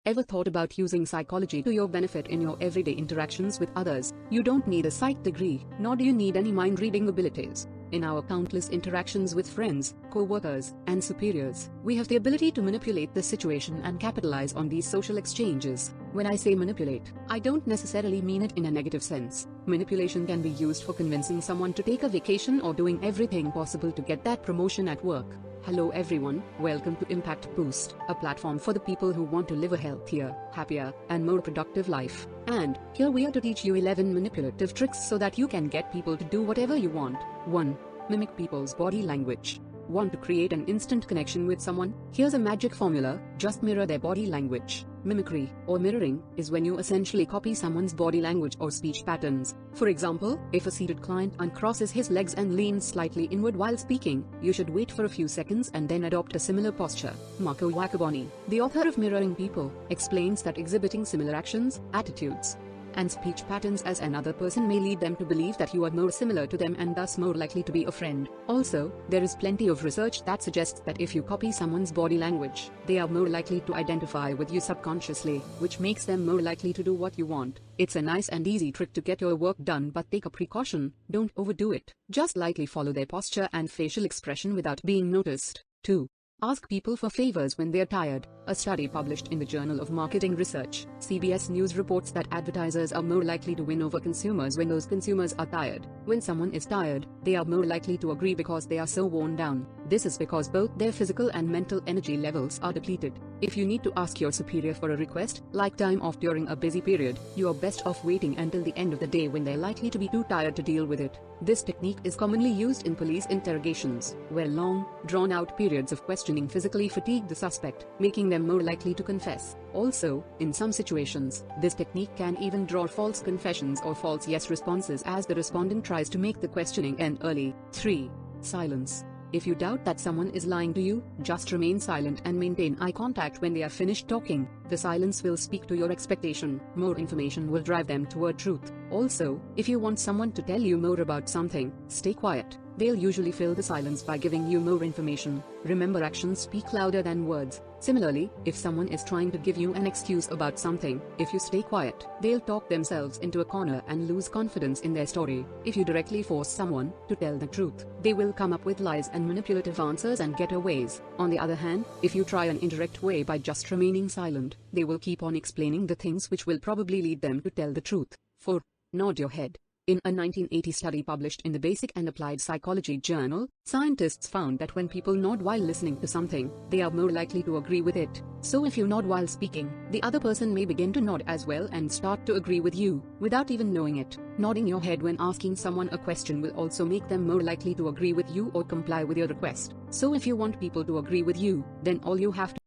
Ever thought about using psychology to your benefit in your everyday interactions with others? You don't need a psych degree, nor do you need any mind-reading abilities. In our countless interactions with friends, co-workers, and superiors, we have the ability to manipulate the situation and capitalize on these social exchanges. When I say manipulate, I don't necessarily mean it in a negative sense. Manipulation can be used for convincing someone to take a vacation or doing everything possible to get that promotion at work. Hello everyone, welcome to Impact Boost, a platform for the people who want to live a healthier, happier, and more productive life. And here we are to teach you 11 manipulative tricks so that you can get people to do whatever you want. 1. Mimic people's body language. Want to create an instant connection with someone? Here's a magic formula: just mirror their body language. Mimicry, or mirroring, is when you essentially copy someone's body language or speech patterns. For example, if a seated client uncrosses his legs and leans slightly inward while speaking, you should wait for a few seconds and then adopt a similar posture. Marco Iacoboni, the author of Mirroring People, explains that exhibiting similar actions, attitudes, and speech patterns as another person may lead them to believe that you are more similar to them and thus more likely to be a friend. Also, there is plenty of research that suggests that if you copy someone's body language, they are more likely to identify with you subconsciously, which makes them more likely to do what you want. It's a nice and easy trick to get your work done, but take a precaution: don't overdo it. Just lightly follow their posture and facial expression without being noticed. 2. Ask people for favors when they're tired. A study published in the Journal of Marketing Research, CBS News, reports that advertisers are more likely to win over consumers when those consumers are tired. When someone is tired, they are more likely to agree because they are so worn down. This is because both their physical and mental energy levels are depleted. If you need to ask your superior for a request, like time off during a busy period, you are best off waiting until the end of the day when they're likely to be too tired to deal with it. This technique is commonly used in police interrogations, where long, drawn-out periods of questioning physically fatigue the suspect, making them more likely to confess. Also, in some situations, this technique can even draw false confessions or false yes responses as the respondent tries to make the questioning end early. 3. Silence. If you doubt that someone is lying to you, just remain silent and maintain eye contact when they are finished talking. The silence will speak to your expectation. More information will drive them toward truth. Also, if you want someone to tell you more about something, stay quiet. They'll usually fill the silence by giving you more information. Remember, actions speak louder than words. Similarly, if someone is trying to give you an excuse about something, if you stay quiet, they'll talk themselves into a corner and lose confidence in their story. If you directly force someone to tell the truth, they will come up with lies and manipulative answers and getaways. On the other hand, if you try an indirect way by just remaining silent, they will keep on explaining the things which will probably lead them to tell the truth. 4. Nod your head. In a 1980 study published in the Basic and Applied Psychology Journal, scientists found that when people nod while listening to something, they are more likely to agree with it. So if you nod while speaking, the other person may begin to nod as well and start to agree with you, without even knowing it. Nodding your head when asking someone a question will also make them more likely to agree with you or comply with your request. So if you want people to agree with you, then all you have to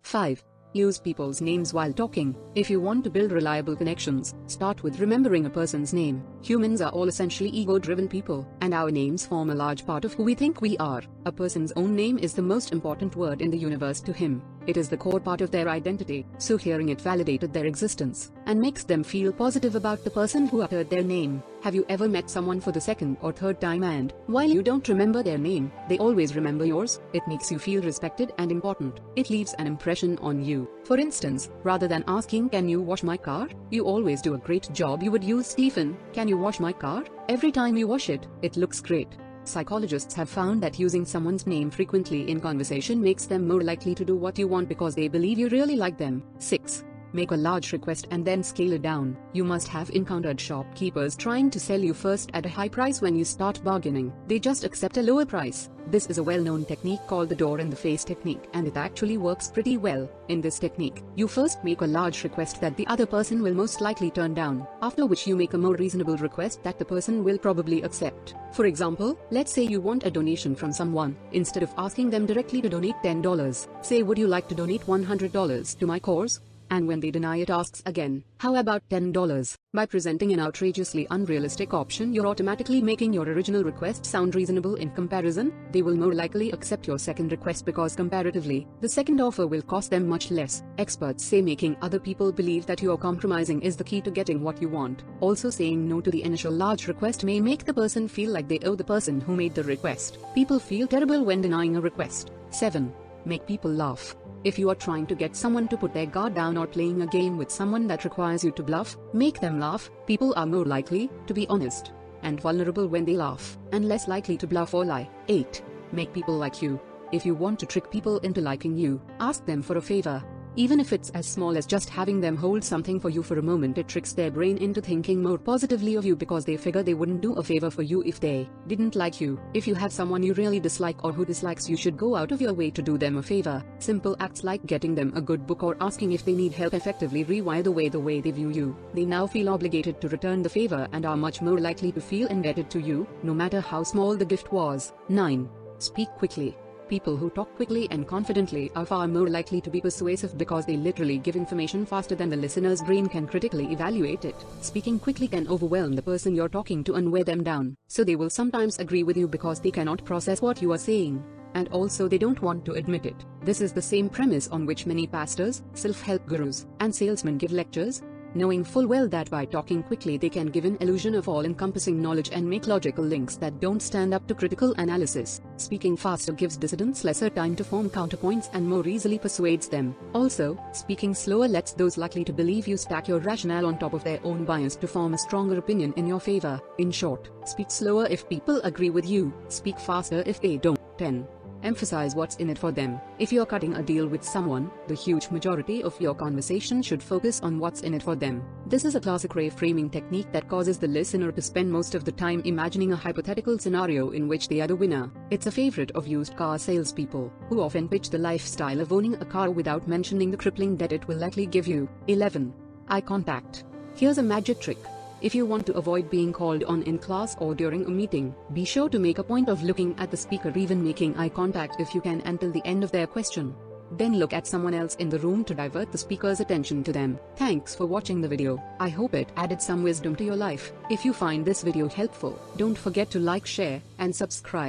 5. Use people's names while talking. If you want to build reliable connections, start with remembering a person's name. Humans are all essentially ego-driven people, and our names form a large part of who we think we are. A person's own name is the most important word in the universe to him. It is the core part of their identity, so hearing it validated their existence, and makes them feel positive about the person who uttered their name. Have you ever met someone for the second or third time and, while you don't remember their name, they always remember yours? It makes you feel respected and important. It leaves an impression on you. For instance, rather than asking, "Can you wash my car?" you always do a great job. You would use, "Stephen, can you wash my car?" Every time you wash it, it looks great. Psychologists have found that using someone's name frequently in conversation makes them more likely to do what you want because they believe you really like them. 6. Make a large request and then scale it down. You must have encountered shopkeepers trying to sell you first at a high price. When you start bargaining, they just accept a lower price. This is a well-known technique called the door-in-the-face technique, and it actually works pretty well. In this technique, you first make a large request that the other person will most likely turn down, after which you make a more reasonable request that the person will probably accept. For example, let's say you want a donation from someone. Instead of asking them directly to donate $10, say, "Would you like to donate $100 to my cause?" And when they deny it, asks again, "How about $10? By presenting an outrageously unrealistic option, you're automatically making your original request sound reasonable in comparison. They will more likely accept your second request because comparatively, the second offer will cost them much less. Experts say making other people believe that you are compromising is the key to getting what you want. Also, saying no to the initial large request may make the person feel like they owe the person who made the request. People feel terrible when denying a request. 7. Make people laugh. If you are trying to get someone to put their guard down or playing a game with someone that requires you to bluff, make them laugh. People are more likely to be honest and vulnerable when they laugh, and less likely to bluff or lie. 8. Make people like you. If you want to trick people into liking you, ask them for a favor. Even if it's as small as just having them hold something for you for a moment, it tricks their brain into thinking more positively of you because they figure they wouldn't do a favor for you if they didn't like you. If you have someone you really dislike or who dislikes you, should go out of your way to do them a favor. Simple acts like getting them a good book or asking if they need help effectively rewire the way they view you. They now feel obligated to return the favor and are much more likely to feel indebted to you, no matter how small the gift was. 9. Speak quickly. People who talk quickly and confidently are far more likely to be persuasive because they literally give information faster than the listener's brain can critically evaluate it. Speaking quickly can overwhelm the person you're talking to and wear them down, so they will sometimes agree with you because they cannot process what you are saying. And also they don't want to admit it. This is the same premise on which many pastors, self-help gurus, and salesmen give lectures, knowing full well that by talking quickly they can give an illusion of all-encompassing knowledge and make logical links that don't stand up to critical analysis. Speaking faster gives dissidents lesser time to form counterpoints and more easily persuades them. Also, speaking slower lets those likely to believe you stack your rationale on top of their own bias to form a stronger opinion in your favor. In short, speak slower if people agree with you, speak faster if they don't. 10. Emphasize what's in it for them. If you're cutting a deal with someone, the huge majority of your conversation should focus on what's in it for them. This is a classic reframing technique that causes the listener to spend most of the time imagining a hypothetical scenario in which they are the winner. It's a favorite of used car salespeople, who often pitch the lifestyle of owning a car without mentioning the crippling debt it will likely give you. 11. Eye contact. Here's a magic trick. If you want to avoid being called on in class or during a meeting, be sure to make a point of looking at the speaker, even making eye contact if you can, until the end of their question. Then look at someone else in the room to divert the speaker's attention to them. Thanks for watching the video. I hope it added some wisdom to your life. If you find this video helpful, don't forget to like, share, and subscribe.